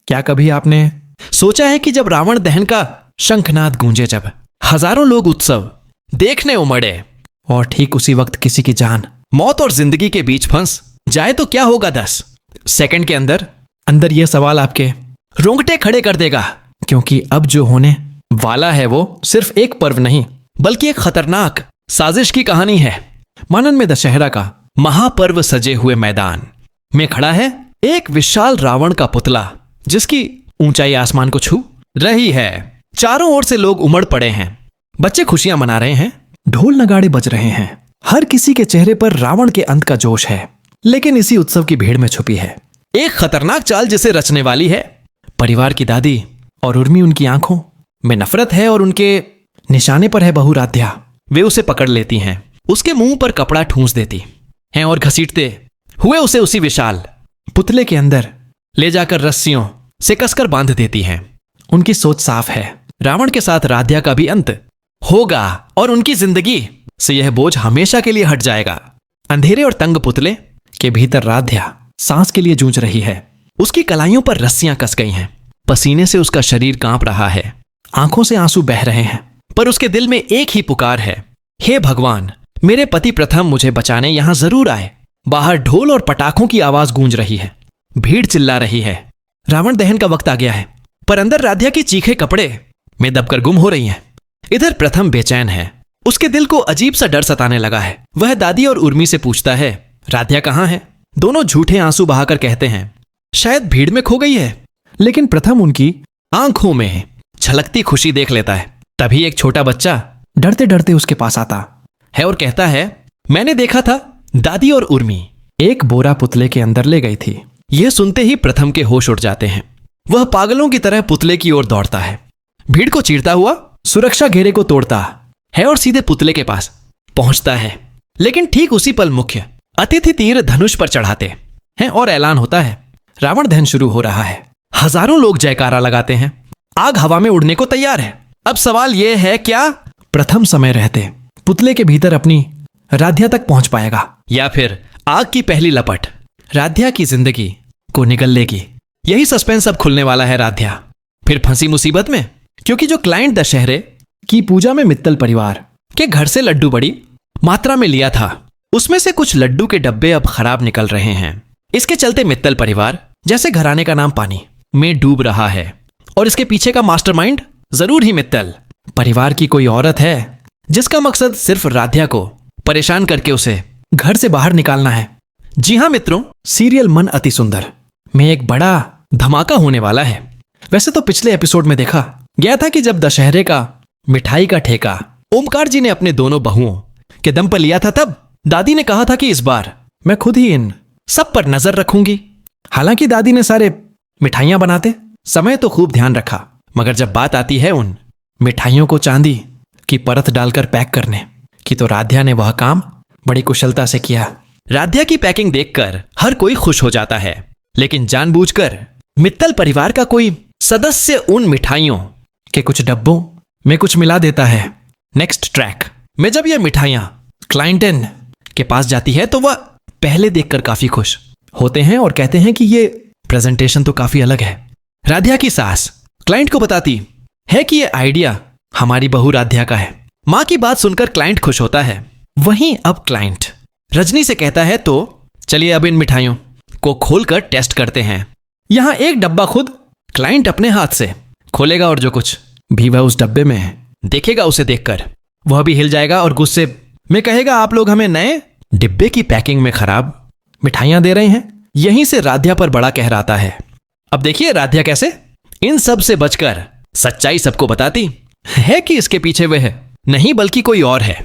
क्या कभी आपने सोचा है कि जब रावण दहन का शंखनाद गूंजे, जब हजारों लोग उत्सव देखने उमड़े और ठीक उसी वक्त किसी की जान मौत और जिंदगी के बीच फंस जाए तो क्या होगा 10 सेकंड के अंदर यह सवाल आपके रोंगटे खड़े कर देगा, क्योंकि अब जो होने वाला है वो सिर्फ एक पर्व नहीं बल्कि एक खतरनाक साजिश की कहानी है। मानन में दशहरा का महापर्व सजे हुए मैदान में खड़ा है एक विशाल रावण का पुतला, जिसकी ऊंचाई आसमान को छू रही है। चारों ओर से लोग उमड़ पड़े हैं, बच्चे खुशियां मना रहे हैं, ढोल नगाड़े बज रहे हैं, हर किसी के चेहरे पर रावण के अंत का जोश है। लेकिन इसी उत्सव की भीड़ में छुपी है एक खतरनाक चाल जिसे रचने वाली है परिवार की दादी, और उर्मी उनकी आंखों में नफरत है और उनके निशाने पर है बहू राध्या। वे उसे पकड़ लेती हैं, उसके मुंह पर कपड़ा ठूंस देती हैं और घसीटते हुए उसे उसी विशाल पुतले के अंदर ले जाकर रस्सियों से कसकर बांध देती हैं। उनकी सोच साफ है, रावण के साथ राध्या का भी अंत होगा और उनकी जिंदगी से यह बोझ हमेशा के लिए हट जाएगा। अंधेरे और तंग पुतले के भीतर राध्या सांस के लिए जूझ रही है। उसकी कलाइयों पर रस्सियां कस गई हैं, पसीने से उसका शरीर कांप रहा है, आंखों से आंसू बह रहे हैं, पर उसके दिल में एक ही पुकार है, हे भगवान, मेरे पति प्रथम मुझे बचाने यहां जरूर आए। बाहर ढोल और पटाखों की आवाज गूंज रही है, भीड़ चिल्ला रही है, रावण दहन का वक्त आ गया है। पर अंदर राध्या की चीखें कपड़े में दबकर गुम हो रही हैं। इधर प्रथम बेचैन है, उसके दिल को अजीब सा डर सताने लगा है। वह दादी और उर्मी से पूछता है, राध्या कहाँ है? दोनों झूठे आंसू बहाकर कहते हैं, शायद भीड़ में खो गई है। लेकिन प्रथम उनकी आंखों में झलकती खुशी देख लेता है। तभी एक छोटा बच्चा डरते डरते उसके पास आता है और कहता है, मैंने देखा था दादी और उर्मी एक बोरा पुतले के अंदर ले गई थी। यह सुनते ही प्रथम के होश उड़ जाते हैं। वह पागलों की तरह पुतले की ओर दौड़ता है, भीड़ को चीरता हुआ सुरक्षा घेरे को तोड़ता है और सीधे पुतले के पास पहुंचता है। लेकिन ठीक उसी पल मुख्य अतिथि तीर धनुष पर चढ़ाते हैं और ऐलान होता है, रावण दहन शुरू हो रहा है। हजारों लोग जयकारा लगाते हैं, आग हवा में उड़ने को तैयार है। अब सवाल यह है, क्या प्रथम समय रहते पुतले के भीतर अपनी राध्या तक पहुंच पाएगा, या फिर आग की पहली लपट राध्या की जिंदगी को निगल लेगी? यही सस्पेंस अब खुलने वाला है। राध्या फिर फंसी मुसीबत में, क्योंकि जो क्लाइंट दशहरे की पूजा में मित्तल परिवार के घर से लड्डू बड़ी मात्रा में लिया था, उसमें से कुछ लड्डू के डब्बे अब खराब निकल रहे हैं। इसके चलते मित्तल परिवार जैसे घराने का नाम पानी में डूब रहा है, और इसके पीछे का मास्टरमाइंड जरूर ही मित्तल परिवार की कोई औरत है, जिसका मकसद सिर्फ राध्या को परेशान करके उसे घर से बाहर निकालना है। जी हां मित्रों, सीरियल मन अति सुंदर में एक बड़ा धमाका होने वाला है। वैसे तो पिछले एपिसोड में देखा गया था कि जब दशहरे का मिठाई का ठेका ओमकार जी ने अपने दोनों बहुओं के दम पर लिया था, तब दादी ने कहा था कि इस बार मैं खुद ही इन सब पर नजर रखूंगी। हालांकि दादी ने सारे मिठाइयां बनाते समय तो खूब ध्यान रखा, मगर जब बात आती है उन मिठाइयों को चांदी की परत डालकर पैक करने की, तो राध्या ने वह काम बड़ी कुशलता से किया। राध्या की पैकिंग देखकर हर कोई खुश हो जाता है, लेकिन जानबूझकर मित्तल परिवार का कोई सदस्य उन मिठाइयों के कुछ डब्बों में कुछ मिला देता है। नेक्स्ट ट्रैक में जब यह मिठाइयां क्लाइंटन के पास जाती है, तो वह पहले देखकर काफी खुश होते हैं और कहते हैं कि ये प्रेजेंटेशन तो काफी अलग है। राध्या की सास क्लाइंट को बताती है कि यह आइडिया हमारी बहू राध्या का है। मां की बात सुनकर क्लाइंट खुश होता है। वहीं अब क्लाइंट रजनी से कहता है, तो चलिए अब इन मिठाइयों को खोलकर टेस्ट करते हैं। यहां एक डब्बा खुद क्लाइंट अपने हाथ से खोलेगा और जो कुछ भी वह उस डब्बे में देखेगा, उसे देखकर वह भी हिल जाएगा और गुस्से में कहेगा, आप लोग हमें नए डिब्बे की पैकिंग में खराब मिठाइयां दे रहे हैं। यहीं से राध्या पर बड़ा कहर आता है। अब देखिए राध्या कैसे इन सब से बचकर सच्चाई सबको बताती है कि इसके पीछे वह नहीं बल्कि कोई और है।